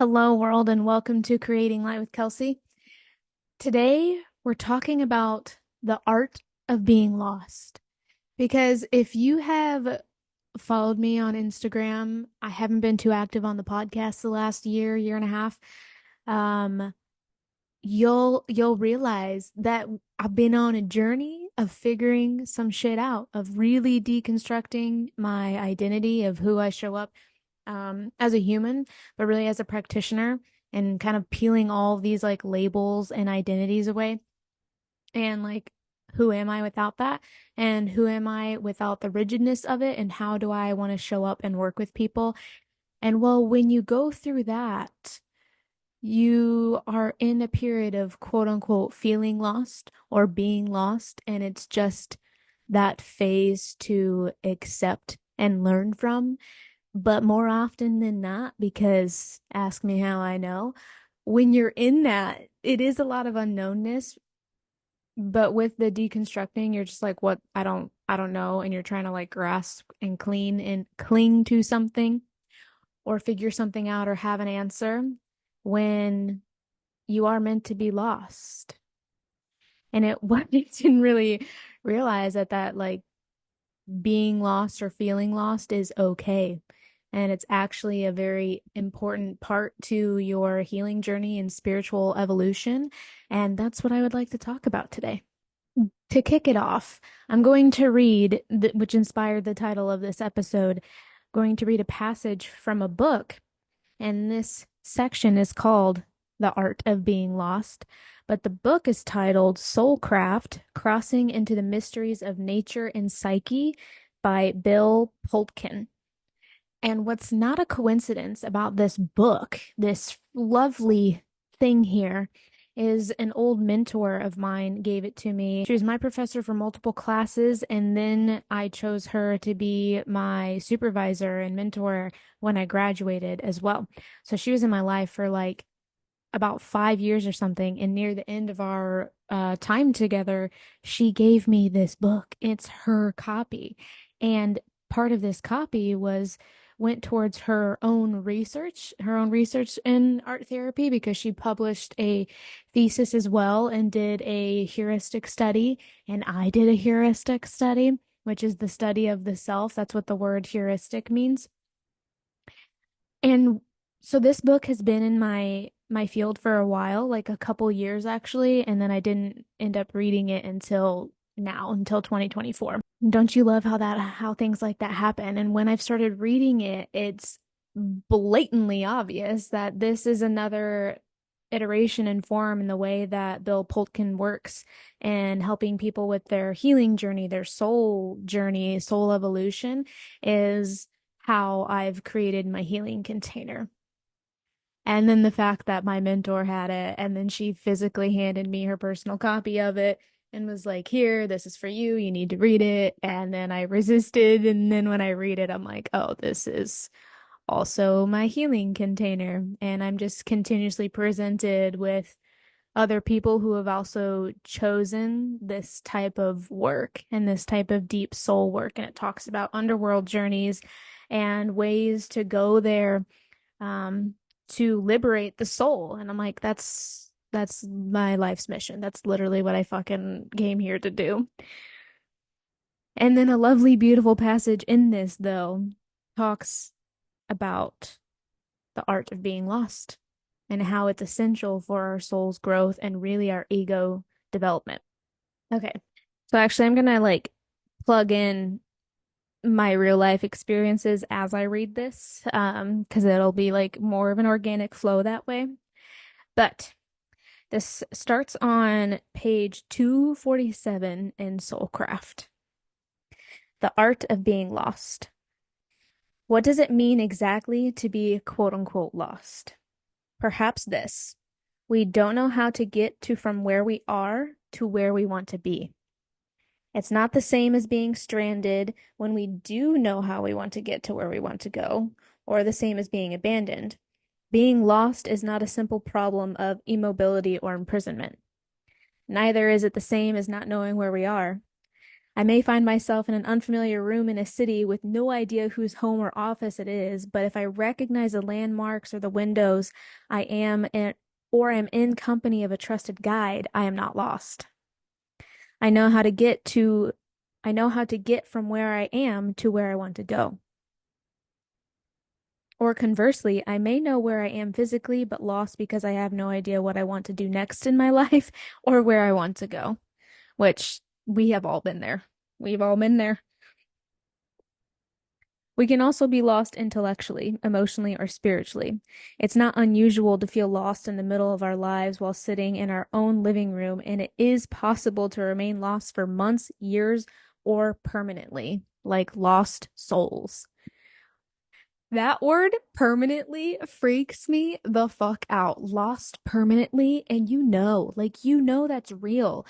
Hello, world, and welcome to Creating Light with Kelsey. Today, we're talking about the art of being lost. Because if you have followed me on Instagram, I haven't been too active on the podcast the last year and a half. Um, you'll realize that I've been on a journey of figuring some shit out, of really deconstructing my identity of who I show up as a human, but really as a practitioner, and kind of peeling all of these like labels and identities away. And like, who am I without that? And who am I without the rigidness of it? And how do I want to show up and work with people? And well, when you go through that, you are in a period of quote unquote feeling lost or being lost. And it's just that phase to accept and learn from. But more often than not, because ask me how I know, when you're in that, it is a lot of unknownness. But with the deconstructing, you're just like, what? I don't know. And you're trying to like grasp and clean and cling to something or figure something out or have an answer when you are meant to be lost. And it, what I didn't really realize that like being lost or feeling lost is okay. And it's actually a very important part to your healing journey and spiritual evolution. And that's what I would like to talk about today. To kick it off, I'm going to read, which inspired the title of this episode, going to read a passage from a book. And this section is called The Art of Being Lost. But the book is titled Soulcraft: Crossing into the Mysteries of Nature and Psyche by Bill Poltkin. And what's not a coincidence about this book, this lovely thing here, is an old mentor of mine gave it to me. She was my professor for multiple classes, and then I chose her to be my supervisor and mentor when I graduated as well. So she was in my life for like about 5 years or something. And near the end of our time together, she gave me this book. It's her copy. And part of this copy went towards her own research in art therapy, because she published a thesis as well and did a heuristic study. And I did a heuristic study, which is the study of the self. That's what the word heuristic means. And so this book has been in my field for a while, like a couple years actually, and then I didn't end up reading it until now, until 2024. Don't you love how things like that happen? And when I've started reading it, it's blatantly obvious that this is another iteration and form in the way that Bill Poltkin works and helping people with their healing journey, their soul journey, soul evolution is how I've created my healing container. And then the fact that my mentor had it, and then she physically handed me her personal copy of it and was like, here, this is for you. You need to read it. And then I resisted. And then when I read it, I'm like, oh, this is also my healing container. And I'm just continuously presented with other people who have also chosen this type of work and this type of deep soul work. And it talks about underworld journeys and ways to go there um, to liberate the soul. And I'm like, that's my life's mission. That's literally what I fucking came here to do. And then a lovely, beautiful passage in this, though, talks about the art of being lost and how it's essential for our soul's growth and really our ego development. Okay. So actually, I'm gonna like plug in my real life experiences as I read this, because it'll be like more of an organic flow that way. But this starts on page 247 in Soulcraft. The Art of Being Lost. What does it mean exactly to be quote unquote lost? Perhaps this. We don't know how to get to from where we are to where we want to be. It's not the same as being stranded when we do know how we want to get to where we want to go, or the same as being abandoned. Being lost is not a simple problem of immobility or imprisonment. Neither is it the same as not knowing where we are. I may find myself in an unfamiliar room in a city with no idea whose home or office it is, but if I recognize the landmarks or the windows, I am in, or am in company of a trusted guide, I am not lost. I know how to get to, I know how to get from where I am to where I want to go. Or conversely, I may know where I am physically, but lost because I have no idea what I want to do next in my life or where I want to go, which we have all been there. We've all been there. We can also be lost intellectually, emotionally, or spiritually. It's not unusual to feel lost in the middle of our lives while sitting in our own living room, and it is possible to remain lost for months, years, or permanently, like lost souls. That word permanently freaks me the fuck out. Lost permanently, and that's real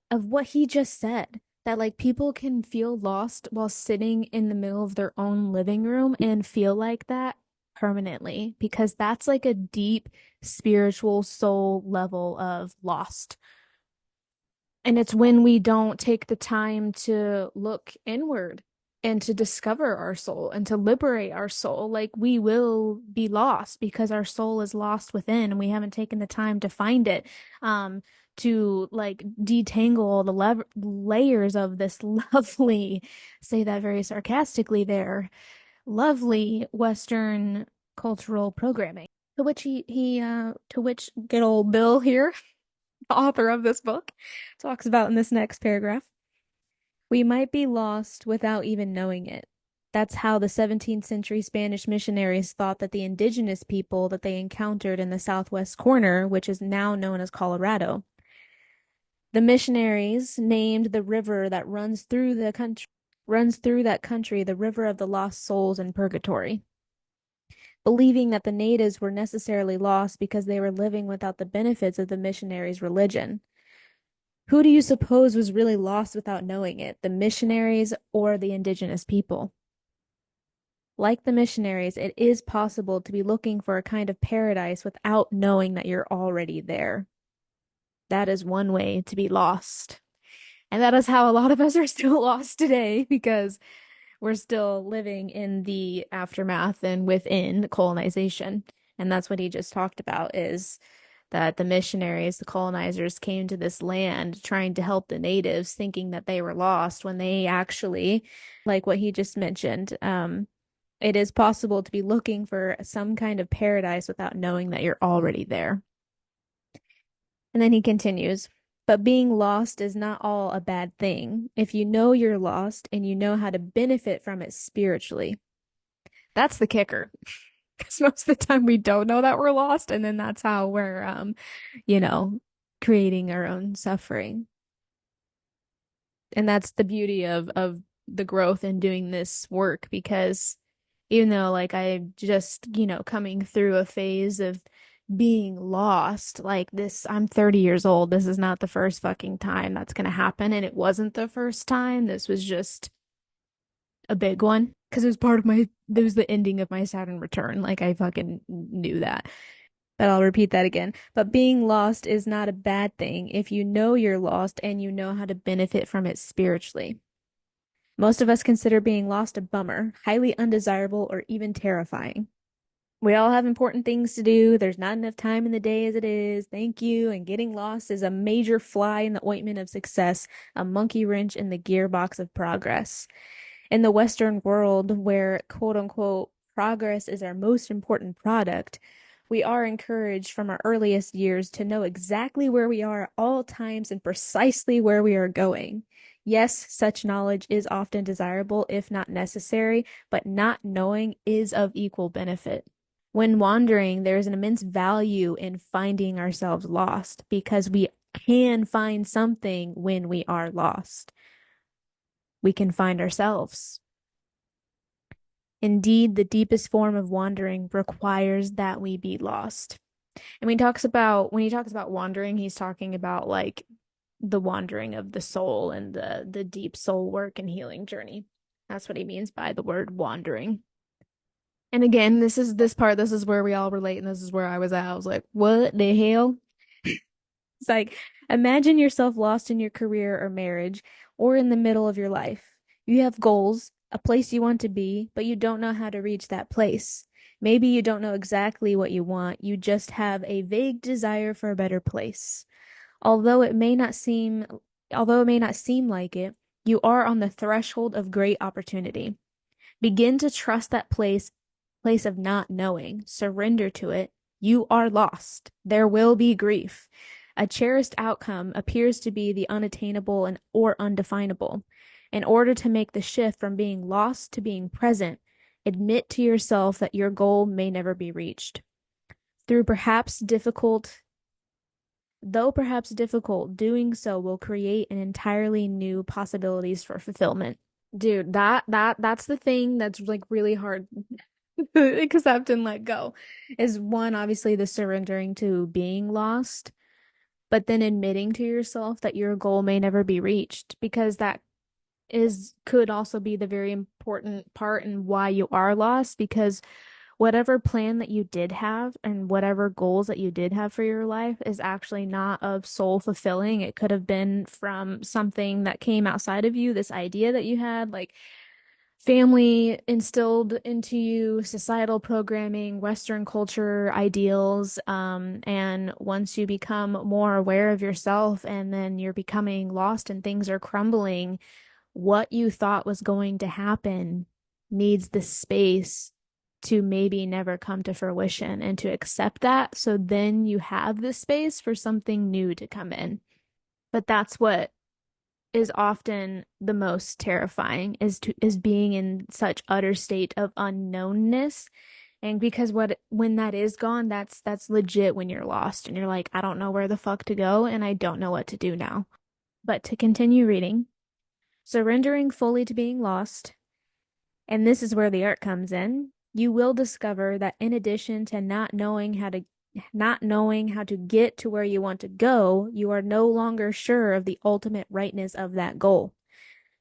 of what he just said. That like people can feel lost while sitting in the middle of their own living room and feel like that permanently because that's like a deep spiritual soul level of lost. And it's when we don't take the time to look inward and to discover our soul and to liberate our soul, like we will be lost because our soul is lost within and we haven't taken the time to find it, to like detangle all the layers of this lovely, say that very sarcastically there, lovely Western cultural programming. To which good old Bill here, the author of this book, talks about in this next paragraph. We might be lost without even knowing it. That's how the 17th century Spanish missionaries thought that the indigenous people that they encountered in the southwest corner, which is now known as Colorado, the missionaries named the river that runs through that country the river of the lost souls in purgatory, believing that the natives were necessarily lost because they were living without the benefits of the missionaries' religion. Who do you suppose was really lost without knowing it, the missionaries or the indigenous people? Like the missionaries, it is possible to be looking for a kind of paradise without knowing that you're already there. That is one way to be lost. And that is how a lot of us are still lost today because we're still living in the aftermath and within colonization. And that's what he just talked about is that the missionaries, the colonizers came to this land trying to help the natives, thinking that they were lost when they actually, like what he just mentioned, it is possible to be looking for some kind of paradise without knowing that you're already there. And then he continues, but being lost is not all a bad thing if you know you're lost and you know how to benefit from it spiritually. That's the kicker. Because most of the time we don't know that we're lost, and then that's how we're you know, creating our own suffering. And that's the beauty of the growth in doing this work because even though like I just, coming through a phase of being lost, like this, I'm 30 years old. This is not the first fucking time that's gonna happen, and it wasn't the first time. This was just a big one because it was it was the ending of my Saturn return. Like I fucking knew that. But I'll repeat that again. But being lost is not a bad thing if you know you're lost and you know how to benefit from it spiritually. Most of us consider being lost a bummer, highly undesirable, or even terrifying. We all have important things to do. There's not enough time in the day as it is. Thank you. And getting lost is a major fly in the ointment of success, a monkey wrench in the gearbox of progress. In the Western world, where quote unquote progress is our most important product, we are encouraged from our earliest years to know exactly where we are at all times and precisely where we are going. Yes, such knowledge is often desirable, if not necessary, but not knowing is of equal benefit. When wandering, there is an immense value in finding ourselves lost because we can find something when we are lost. We can find ourselves. Indeed, the deepest form of wandering requires that we be lost. And when he talks about wandering, he's talking about like the wandering of the soul and the deep soul work and healing journey. That's what he means by the word wandering. And again, this is where we all relate, and this is where I was at. I was like, what the hell? It's like, imagine yourself lost in your career or marriage, or in the middle of your life. You have goals, a place you want to be, but you don't know how to reach that place. Maybe you don't know exactly what you want, you just have a vague desire for a better place. Although it may not seem, although it may not seem like it, you are on the threshold of great opportunity. Begin to trust that place of not knowing. Surrender to it. You are lost. There will be grief. A cherished outcome appears to be the unattainable and or undefinable. In order to make the shift from being lost to being present, admit to yourself that your goal may never be reached. Through perhaps difficult, though perhaps difficult, doing so will create an entirely new possibilities for fulfillment. Dude, that's the thing that's like really hard accept and let go is one, obviously the surrendering to being lost, but then admitting to yourself that your goal may never be reached because that is could also be the very important part in why you are lost because whatever plan that you did have and whatever goals that you did have for your life is actually not of soul fulfilling. It could have been from something that came outside of you, this idea that you had, like family instilled into you, societal programming, Western culture ideals. And once you become more aware of yourself and then you're becoming lost and things are crumbling, what you thought was going to happen needs the space to maybe never come to fruition and to accept that. So then you have the space for something new to come in. But that's what is often the most terrifying is being in such utter state of unknownness. And because what when that is gone, that's legit when you're lost and you're like, I don't know where the fuck to go and I don't know what to do now. But to continue reading, surrendering fully to being lost, and this is where the art comes in, you will discover that in addition to not knowing how to get to where you want to go, you are no longer sure of the ultimate rightness of that goal.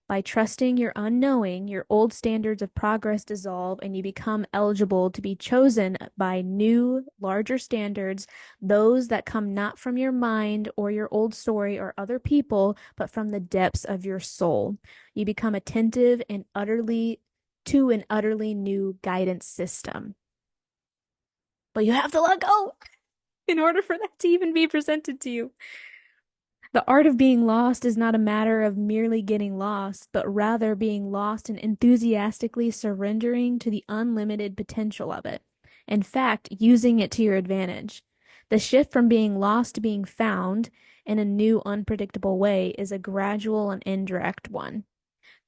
By trusting your unknowing, your old standards of progress dissolve and you become eligible to be chosen by new, larger standards, those that come not from your mind or your old story or other people, but from the depths of your soul. You become attentive and utterly to an utterly new guidance system. But you have to let go in order for that to even be presented to you. The art of being lost is not a matter of merely getting lost, but rather being lost and enthusiastically surrendering to the unlimited potential of it. In fact, using it to your advantage. The shift from being lost to being found in a new, unpredictable way is a gradual and indirect one.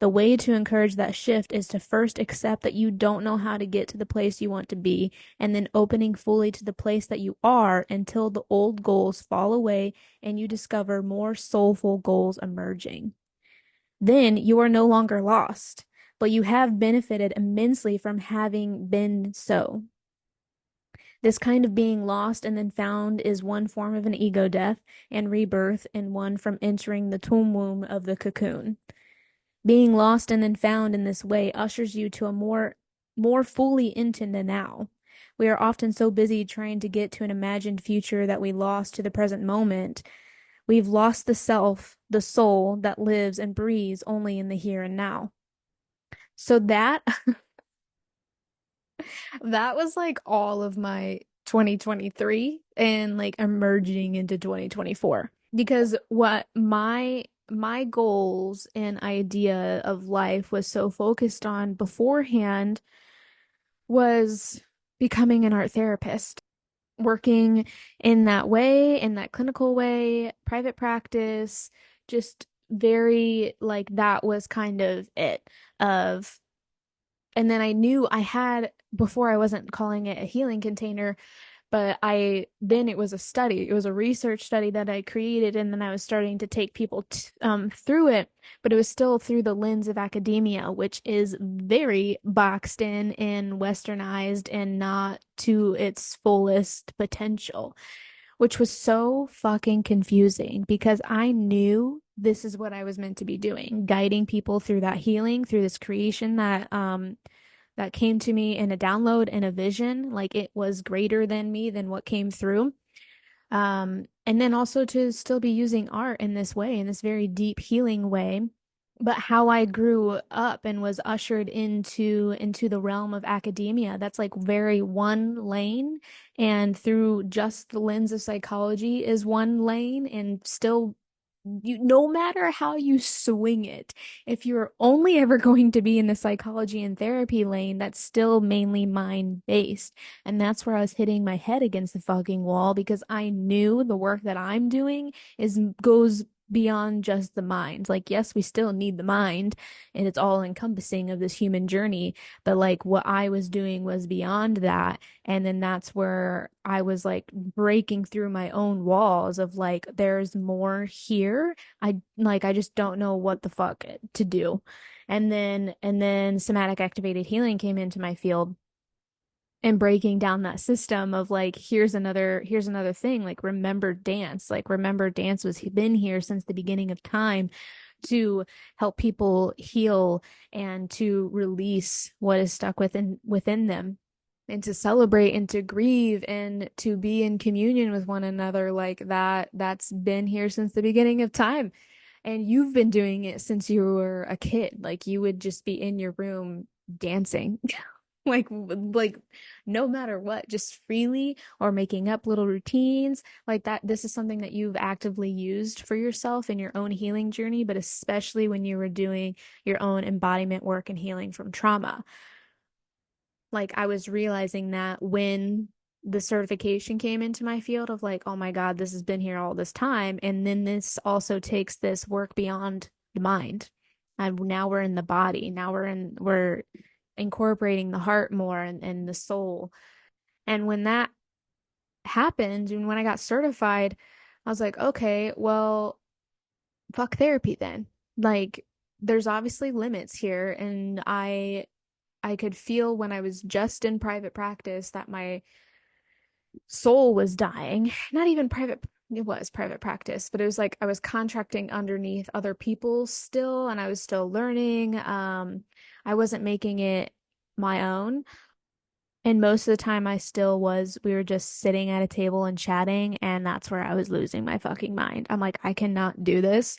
The way to encourage that shift is to first accept that you don't know how to get to the place you want to be, and then opening fully to the place that you are until the old goals fall away and you discover more soulful goals emerging. Then you are no longer lost, but you have benefited immensely from having been so. This kind of being lost and then found is one form of an ego death and rebirth, and one from entering the tomb womb of the cocoon. Being lost and then found in this way ushers you to a more fully into the now. We are often so busy trying to get to an imagined future that we lost to the present moment. We've lost the self, the soul that lives and breathes only in the here and now. So that that was like all of my 2023 and like emerging into 2024 because what my goals and idea of life was so focused on beforehand was becoming an art therapist, working in that way, in that clinical way, private practice, just very like that was kind of it of and then I knew I had before I wasn't calling it a healing container, but I then it was a study. It was a research study that I created, and then I was starting to take people through it, but it was still through the lens of academia, which is very boxed in and westernized and not to its fullest potential, which was so fucking confusing because I knew this is what I was meant to be doing, guiding people through that healing, through this creation that came to me in a download and a vision, like it was greater than me than what came through. And then also to still be using art in this way, in this very deep healing way. but how I grew up and was ushered into the realm of academia, that's like very one lane, and through just the lens of psychology is one lane, and still you, no matter how you swing it, if you're only ever going to be in the psychology and therapy lane, that's still mainly mind based. And that's where I was hitting my head against the fucking wall, because I knew the work that I'm doing is goes beyond just the mind. Like, yes, we still need the mind, and it's all encompassing of this human journey, but like what I was doing was beyond that. And then that's where I was like breaking through my own walls of like, there's more here. I just don't know what the fuck to do. And then somatic activated healing came into my field, and breaking down that system of like, here's another thing, like remember dance. Like remember dance was been here since the beginning of time to help people heal and to release what is stuck within them, and to celebrate and to grieve and to be in communion with one another. Like that's been here since the beginning of time. And you've been doing it since you were a kid. Like you would just be in your room dancing. Like no matter what, just freely, or making up little routines like that. This is something that you've actively used for yourself in your own healing journey, but especially when you were doing your own embodiment work and healing from trauma. Like I was realizing that when the certification came into my field of like, oh my God, this has been here all this time. And then this also takes this work beyond the mind. And now we're in the body. Now we're incorporating the heart more, and the soul. And when that happened, and when I got certified, I was like, okay, well, fuck therapy then. Like there's obviously limits here, and I could feel when I was just in private practice that my soul was dying. Not even private, it was private practice, but it was like I was contracting underneath other people still, and I was still learning. I wasn't making it my own. And most of the time I still was, we were just sitting at a table and chatting, and that's where I was losing my fucking mind. I'm like, I cannot do this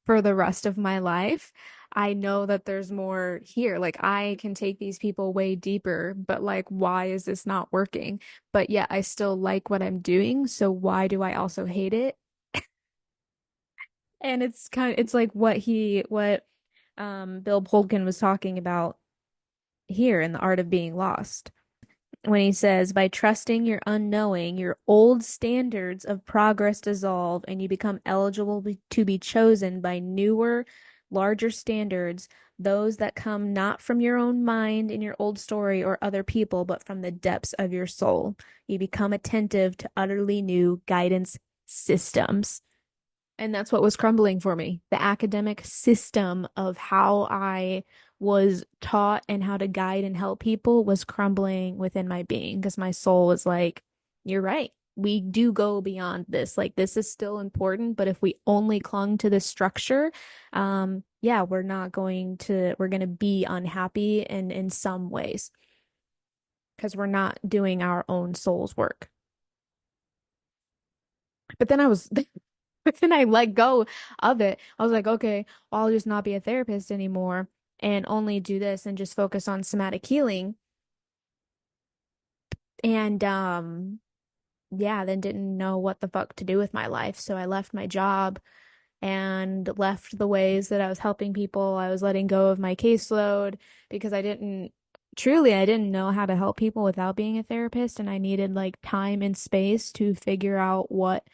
for the rest of my life. I know that there's more here. Like I can take these people way deeper, but like, why is this not working? But yet I still like what I'm doing. So why do I also hate it? And it's like what Bill Polkin was talking about here in The Art of Being Lost, when he says, by trusting your unknowing, your old standards of progress dissolve and you become eligible to be chosen by newer, larger standards, those that come not from your own mind and your old story or other people, but from the depths of your soul. You become attentive to utterly new guidance systems. And that's what was crumbling for me. The academic system of how I was taught and how to guide and help people was crumbling within my being, because my soul was like, you're right. We do go beyond this. Like, this is still important, but if we only clung to this structure, yeah, we're going to be unhappy in some ways, because we're not doing our own soul's work. But then I was But then I let go of it. I was like, okay, I'll just not be a therapist anymore and only do this and just focus on somatic healing. And yeah, then didn't know what the fuck to do with my life. So I left my job and left the ways that I was helping people. I was letting go of my caseload because I didn't know how to help people without being a therapist, and I needed like time and space to figure out what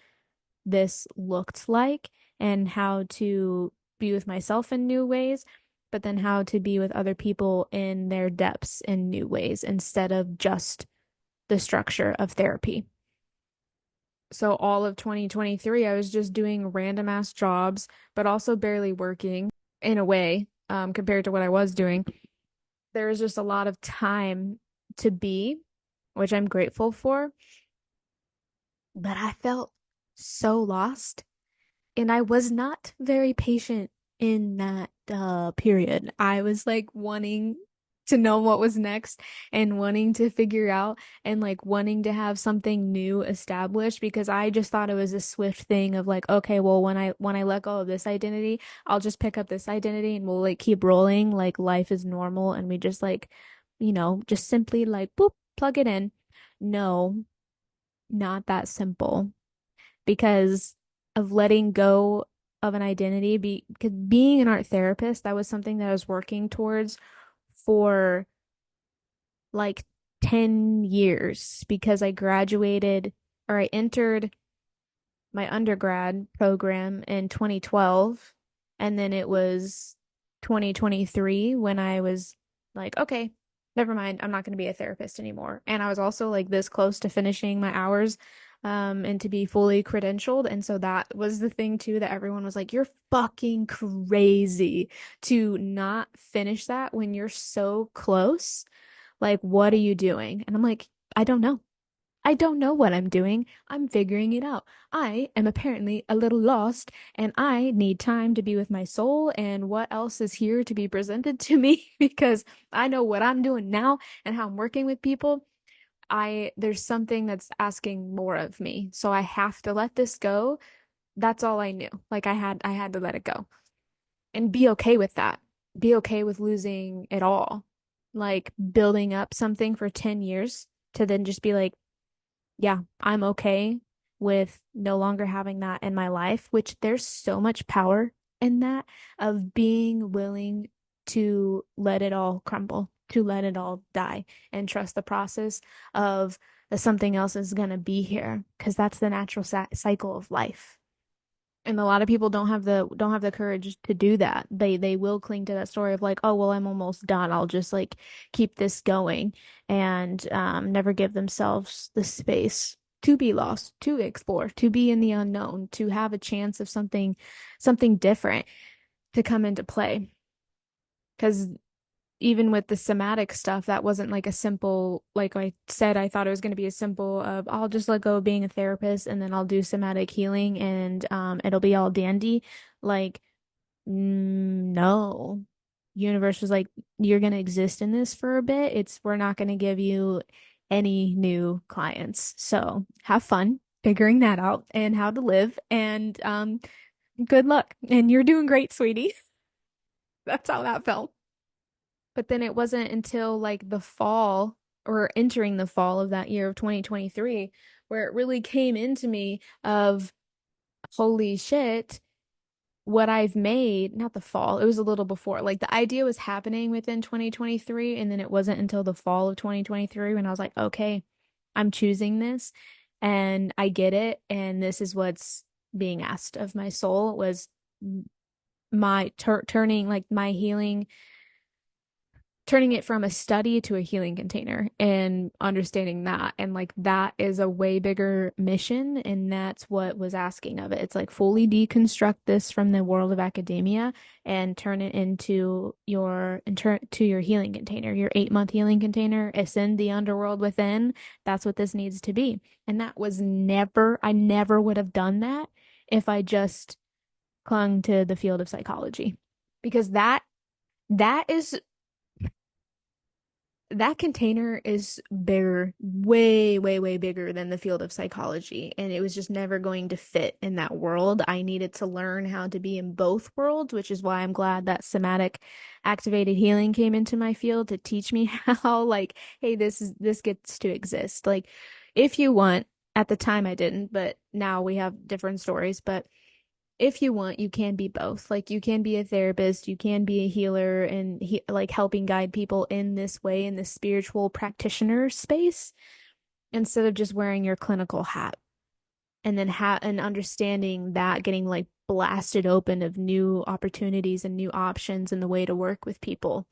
this looked like and how to be with myself in new ways, but then how to be with other people in their depths in new ways instead of just the structure of therapy. So all of 2023, I was just doing random ass jobs, but also barely working in a way, compared to what I was doing. There was just a lot of time to be, which I'm grateful for, but I felt so lost. And I was not very patient in that period. I was like wanting to know what was next and wanting to figure out and like wanting to have something new established because I just thought it was a swift thing of like, okay, well when I let go of this identity, I'll just pick up this identity and we'll like keep rolling like life is normal and we just like, just simply like boop, plug it in. No, not that simple because of letting go of an identity because being an art therapist, that was something that I was working towards for like 10 years because I graduated or I entered my undergrad program in 2012 and then it was 2023 when I was like, okay, never mind, I'm not going to be a therapist anymore. And I was also like this close to finishing my hours and to be fully credentialed. And so that was the thing too that everyone was like, you're fucking crazy to not finish that when you're so close. Like, what are you doing? And I'm like, I don't know. I don't know what I'm doing. I'm figuring it out. I am apparently a little lost, and I need time to be with my soul and what else is here to be presented to me because I know what I'm doing now and how I'm working with people. There's something that's asking more of me. So I have to let this go. That's all I knew. Like I had to let it go and be okay with that. Be okay with losing it all. Like building up something for 10 years to then just be like, yeah, I'm okay with no longer having that in my life, which there's so much power in that of being willing to let it all crumble, to let it all die and trust the process of that something else is going to be here because that's the natural cycle of life. And a lot of people don't have the courage to do that. They will cling to that story of like, oh well, I'm almost done. I'll just like keep this going and never give themselves the space to be lost, to explore, to be in the unknown, to have a chance of something different to come into play. Because even with the somatic stuff, that wasn't like a simple, like I said, I thought it was going to be a simple of I'll just let go of being a therapist and then I'll do somatic healing and it'll be all dandy. Like, no. Universe was like, you're going to exist in this for a bit. We're not going to give you any new clients. So have fun figuring that out and how to live and good luck. And you're doing great, sweetie. That's how that felt. But then it wasn't until like the fall or entering the fall of that year of 2023 where it really came into me of holy shit, what I've made, not the fall, it was a little before. Like the idea was happening within 2023, and then it wasn't until the fall of 2023 when I was like, okay, I'm choosing this and I get it. And this is what's being asked of my soul was my turning like my healing turning it from a study to a healing container and understanding that. And like that is a way bigger mission. And that's what was asking of it. It's like fully deconstruct this from the world of academia and turn it into to your healing container, your 8-month healing container, ascend the underworld within. That's what this needs to be. And I never would have done that if I just clung to the field of psychology because that is that container is bigger, way, way, way bigger than the field of psychology. And it was just never going to fit in that world. I needed to learn how to be in both worlds, which is why I'm glad that somatic activated healing came into my field to teach me how, like, hey, this gets to exist. Like, if you want, at the time I didn't, but now we have different stories. But if you want, you can be both. Like you can be a therapist, you can be a healer and like helping guide people in this way in this spiritual practitioner space instead of just wearing your clinical hat and then and understanding that getting like blasted open of new opportunities and new options and the way to work with people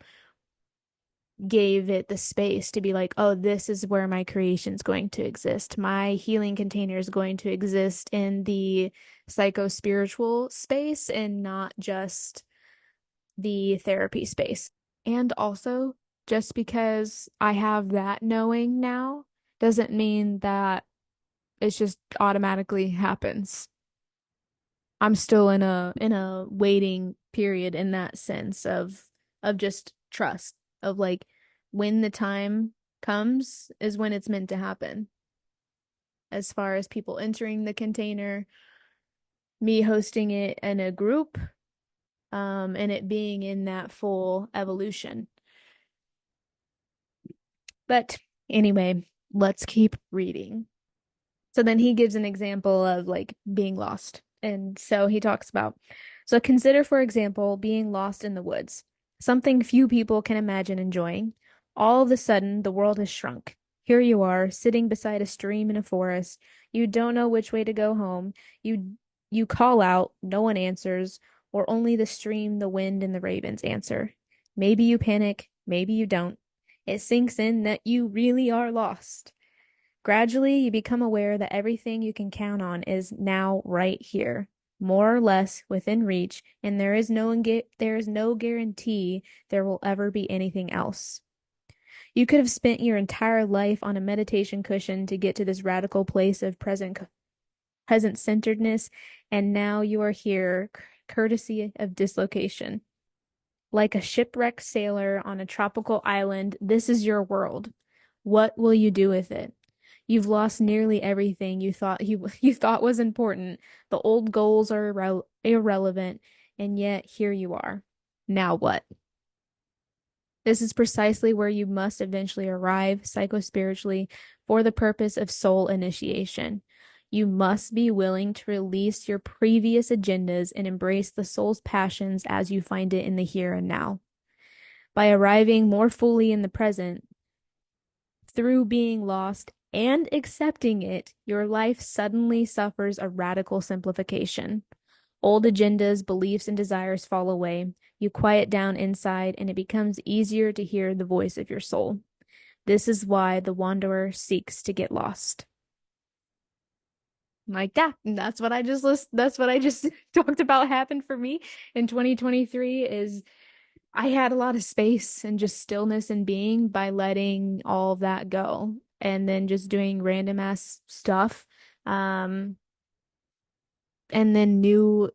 gave it the space to be like, oh, this is where my creation's going to exist. My healing container is going to exist in the psycho-spiritual space and not just the therapy space. And also, just because I have that knowing now doesn't mean that it just automatically happens. I'm still in a waiting period in that sense of just trust of like when the time comes is when it's meant to happen. As far as people entering the container, me hosting it in a group, and it being in that full evolution. But anyway, let's keep reading. So then he gives an example of like being lost. And so he talks about, so consider, for example, being lost in the woods, something few people can imagine enjoying. All of a sudden, the world has shrunk. Here you are, sitting beside a stream in a forest. You don't know which way to go home. You call out, no one answers, or only the stream, the wind, and the ravens answer. Maybe you panic, maybe you don't. It sinks in that you really are lost. Gradually, you become aware that everything you can count on is now right here, more or less within reach, and there is no guarantee there will ever be anything else. You could have spent your entire life on a meditation cushion to get to this radical place of present centeredness, and now you are here, courtesy of dislocation. Like a shipwrecked sailor on a tropical island, this is your world. What will you do with it? You've lost nearly everything you thought was important. The old goals are irrelevant, and yet here you are. Now what? This is precisely where you must eventually arrive psychospiritually for the purpose of soul initiation. You must be willing to release your previous agendas and embrace the soul's passions as you find it in the here and now. By arriving more fully in the present, through being lost and accepting it, your life suddenly suffers a radical simplification. Old agendas, beliefs, and desires fall away. You quiet down inside, and it becomes easier to hear the voice of your soul. This is why the wanderer seeks to get lost. Like that. That's what I just talked about happened for me in 2023 is I had a lot of space and just stillness and being by letting all of that go and then just doing random ass stuff. Um, and then new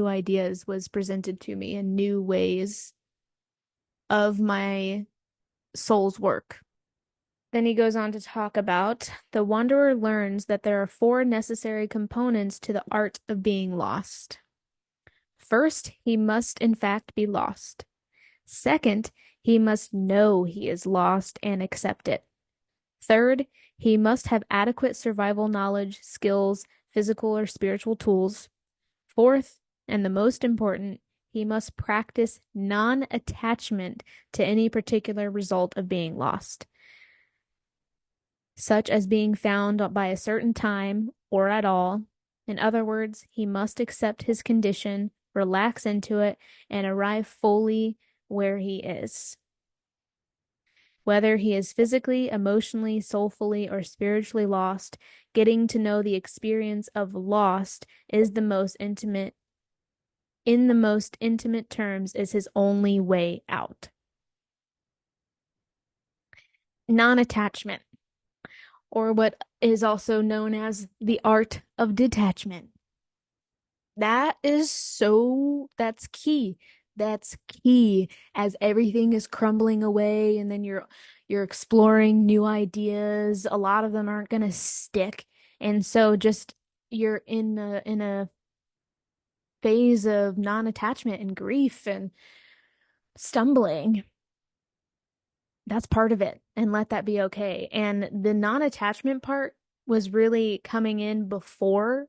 ideas was presented to me and new ways of my soul's work. Then he goes on to talk about the wanderer learns that there are four necessary components to the art of being lost. First, he must in fact be lost. Second, he must know he is lost and accept it. Third, he must have adequate survival knowledge, skills, physical or spiritual tools. Fourth, and the most important, he must practice non-attachment to any particular result of being lost, such as being found by a certain time or at all. In other words, he must accept his condition, relax into it, and arrive fully where he is. Whether he is physically, emotionally, soulfully, or spiritually lost, getting to know the experience of lost is the most intimate, in the most intimate terms, is his only way out. Non-attachment, or what is also known as the art of detachment. That's key. That's key as everything is crumbling away and then you're exploring new ideas. A lot of them aren't going to stick. And so just you're in a phase of non-attachment and grief and stumbling. That's part of it and let that be okay. And the non-attachment part was really coming in before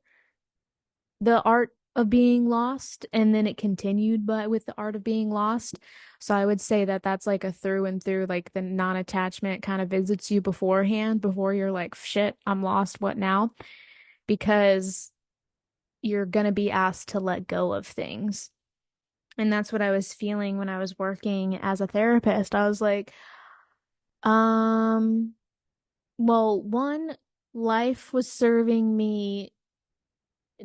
the art of being lost, and then it continued but with the art of being lost. So I would say that that's like a through and through, like the non-attachment kind of visits you beforehand before you're like, shit, I'm lost, what now? Because you're gonna be asked to let go of things. And that's what I was feeling when I was working as a therapist. I was like, um, well, one, life was serving me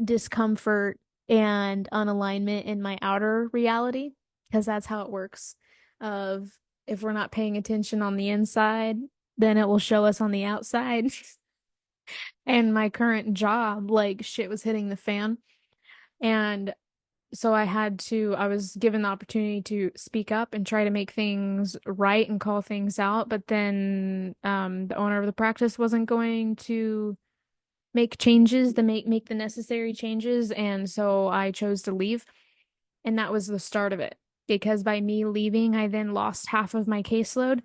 discomfort and unalignment in my outer reality because that's how it works. Of if we're not paying attention on the inside, then it will show us on the outside. And my current job, like shit was hitting the fan. And So I was given the opportunity to speak up and try to make things right and call things out, but then the owner of the practice wasn't going to make changes, to make the necessary changes, and so I chose to leave, and that was the start of it. Because by me leaving, I then lost half of my caseload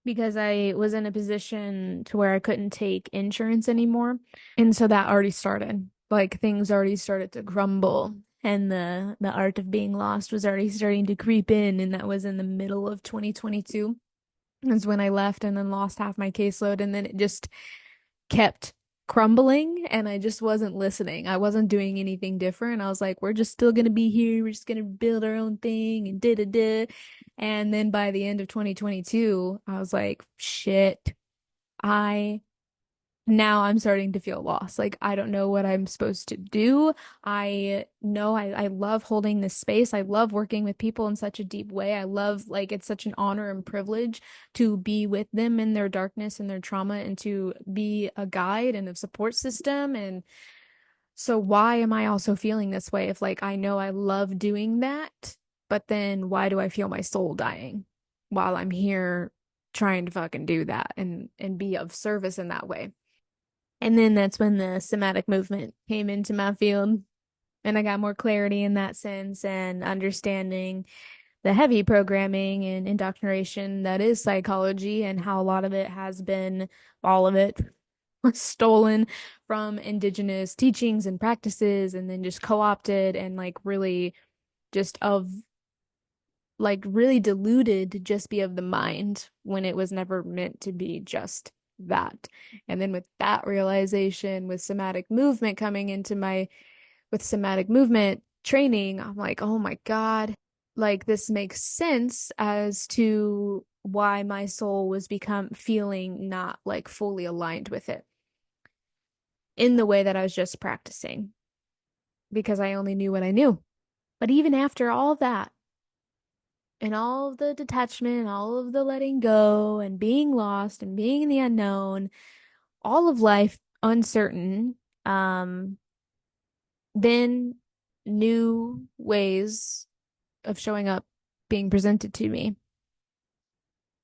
because I was in a position to where I couldn't take insurance anymore. And so that already started. Like things already started to crumble and the art of being lost was already starting to creep in, and that was in the middle of 2022. Is when I left and then lost half my caseload, and then it just kept crumbling and I just wasn't listening. I wasn't doing anything different. I was like, we're just still gonna be here. We're just gonna build our own thing and da da da. And then by the end of 2022, I was like, shit, I now I'm starting to feel lost. Like, I don't know what I'm supposed to do. I know I love holding this space. I love working with people in such a deep way. I love, like, it's such an honor and privilege to be with them in their darkness and their trauma and to be a guide and a support system. And so, why am I also feeling this way? If, like, I know I love doing that, but then why do I feel my soul dying while I'm here trying to fucking do that and be of service in that way? And then that's when the somatic movement came into my field, and I got more clarity in that sense and understanding the heavy programming and indoctrination that is psychology and how a lot of it has been, all of it, was stolen from indigenous teachings and practices and then just co-opted and like really just of like really diluted to just be of the mind when it was never meant to be just that. And then with that realization, with somatic movement coming into my, with somatic movement training, I'm like, oh my God, like this makes sense as to why my soul was become feeling not like fully aligned with it in the way that I was just practicing because I only knew what I knew. But even after all that, and all of the detachment, all of the letting go and being lost and being in the unknown, all of life uncertain, um, then new ways of showing up being presented to me.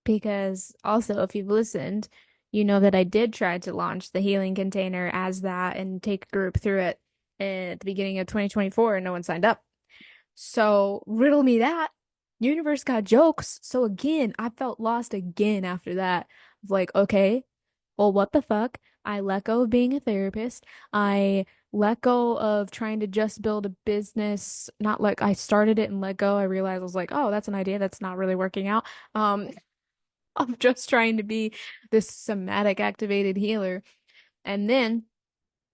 Because also, if you've listened, you know that I did try to launch the healing container as that and take a group through it at the beginning of 2024 and no one signed up. So riddle me that. Universe got jokes. So again, I felt lost again after that. Like, okay, well, what the fuck? I let go of being a therapist. I let go of trying to just build a business. Not like I started it and let go. I realized I was like, oh, that's an idea that's not really working out. Um, I'm just trying to be this somatic activated healer. And then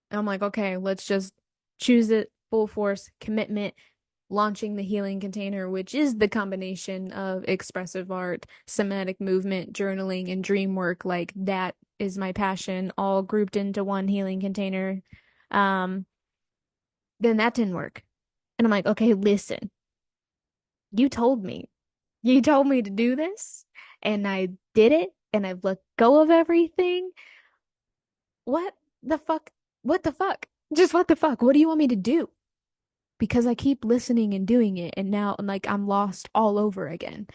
I'm like, okay, let's just choose it full force, commitment, launching the healing container, which is the combination of expressive art, somatic movement, journaling, and dream work. Like that is my passion, all grouped into one healing container. Um, then that didn't work. And I'm like, okay, listen, you told me. You told me to do this, and I did it, and I've let go of everything. What the fuck? What the fuck? Just what the fuck? What do you want me to do? Because I keep listening and doing it, and now like I'm lost all over again.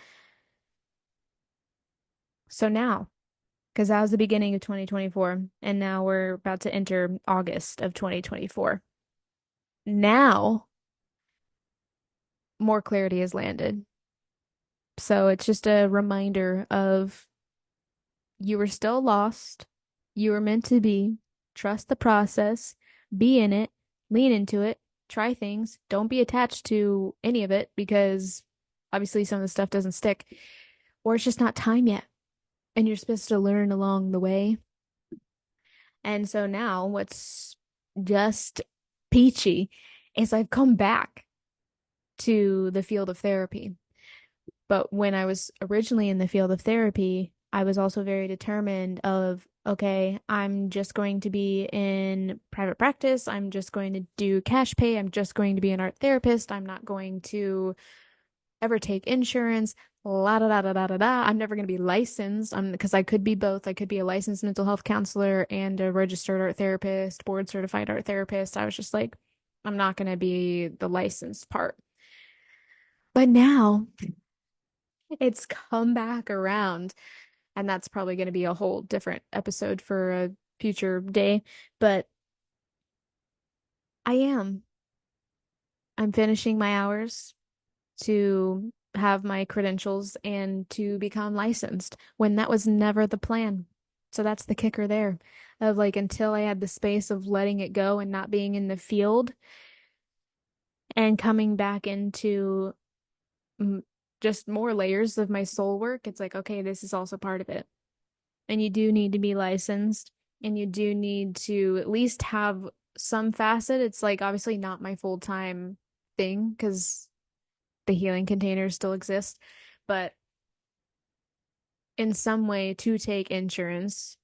So now, because that was the beginning of 2024, and now we're about to enter August of 2024. Now, more clarity has landed. So it's just a reminder of you were still lost. You were meant to be. Trust the process, be in it, lean into it, try things. Don't be attached to any of it because obviously some of the stuff doesn't stick, or it's just not time yet. And you're supposed to learn along the way. And so now what's just peachy is I've come back to the field of therapy. But when I was originally in the field of therapy, I was also very determined of, okay, I'm just going to be in private practice. I'm just going to do cash pay. I'm just going to be an art therapist. I'm not going to ever take insurance. La da da da da da da. I'm never going to be licensed. Because I could be both. I could be a licensed mental health counselor and a registered art therapist, board certified art therapist. I was just like, I'm not going to be the licensed part. But now it's come back around, and that's probably going to be a whole different episode for a future day. But I am. I'm finishing my hours to have my credentials and to become licensed when that was never the plan. So that's the kicker there of like until I had the space of letting it go and not being in the field and coming back into mm, just more layers of my soul work, it's like, okay, this is also part of it. And you do need to be licensed and you do need to at least have some facet. It's like obviously not my full-time thing because the healing containers still exist, but in some way to take insurance,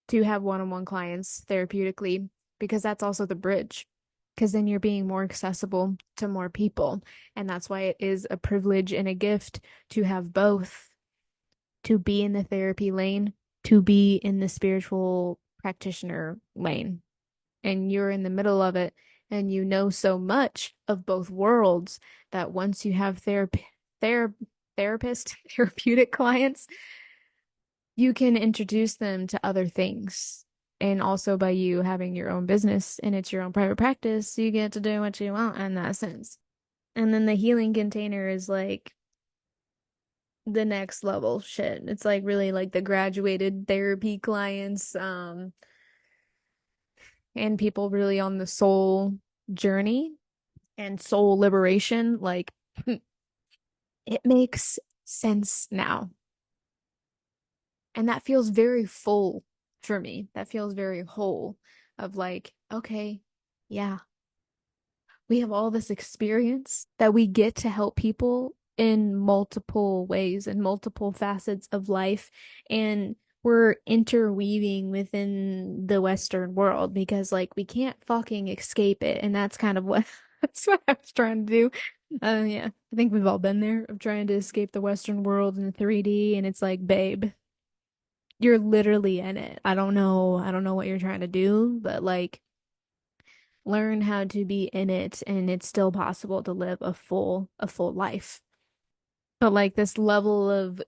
to have one-on-one clients therapeutically, because that's also the bridge. Because then you're being more accessible to more people. And that's why it is a privilege and a gift to have both, to be in the therapy lane, to be in the spiritual practitioner lane. And you're in the middle of it and you know so much of both worlds that once you have ther therapist therapeutic clients, you can introduce them to other things. And also by you having your own business and it's your own private practice, you get to do what you want in that sense. And then the healing container is like the next level shit. It's like really like the graduated therapy clients, and people really on the soul journey and soul liberation. Like it makes sense now. And that feels very full for me. That feels very whole of like, okay, yeah, we have all this experience that we get to help people in multiple ways and multiple facets of life. And we're interweaving within the Western world because like we can't fucking escape it. And that's kind of what that's what I was trying to do. Yeah, I think we've all been there of trying to escape the Western world in 3D, and it's like, babe, you're literally in it. I don't know what you're trying to do, but like learn how to be in it and it's still possible to live a full life. But like this level of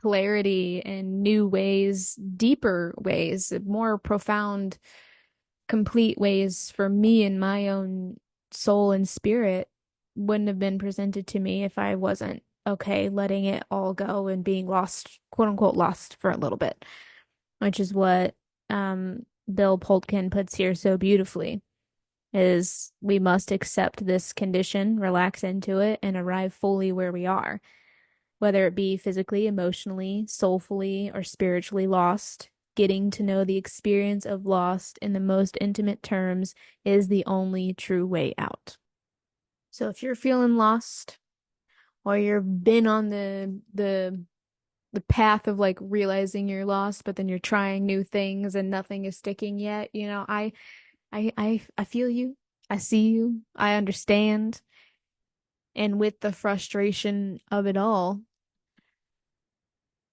clarity and new ways, deeper ways, more profound, complete ways for me and my own soul and spirit wouldn't have been presented to me if I wasn't okay letting it all go and being lost, quote unquote, lost for a little bit, which is what Bill Polkin puts here so beautifully, is we must accept this condition, relax into it, and arrive fully where we are, whether it be physically, emotionally, soulfully, or spiritually lost. Getting to know the experience of lost in the most intimate terms is the only true way out. So if you're feeling lost or you've been on the path of like realizing you're lost, but then you're trying new things and nothing is sticking yet, you know, I feel you. I see you. I understand. And with the frustration of it all,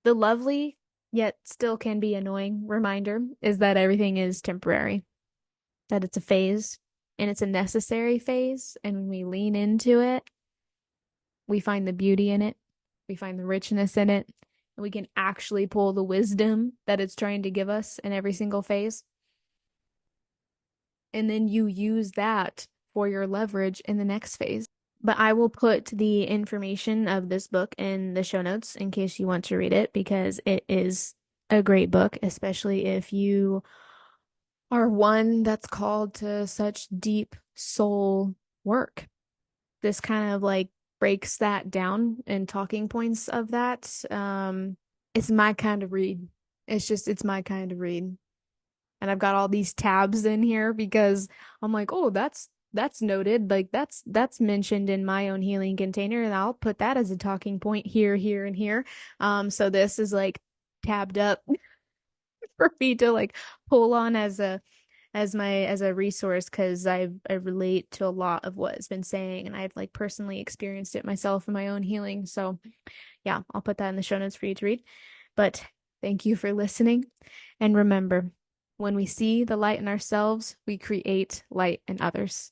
the lovely yet still can be annoying reminder is that everything is temporary, that it's a phase and it's a necessary phase. And when we lean into it, we find the beauty in it, we find the richness in it, and we can actually pull the wisdom that it's trying to give us in every single phase. And then you use that for your leverage in the next phase. But I will put the information of this book in the show notes in case you want to read it because it is a great book, especially if you are one that's called to such deep soul work. This kind of like breaks that down and talking points of that. It's my kind of read. It's my kind of read. And I've got all these tabs in here because I'm like, oh, that's noted. Like that's mentioned in my own healing container, and I'll put that as a talking point here, here, and here. So this is like tabbed up for me to like pull on as a resource because I relate to a lot of what has been saying, and I've like personally experienced it myself in my own healing. So yeah, I'll put that in the show notes for you to read. But thank you for listening. And remember, when we see the light in ourselves, we create light in others.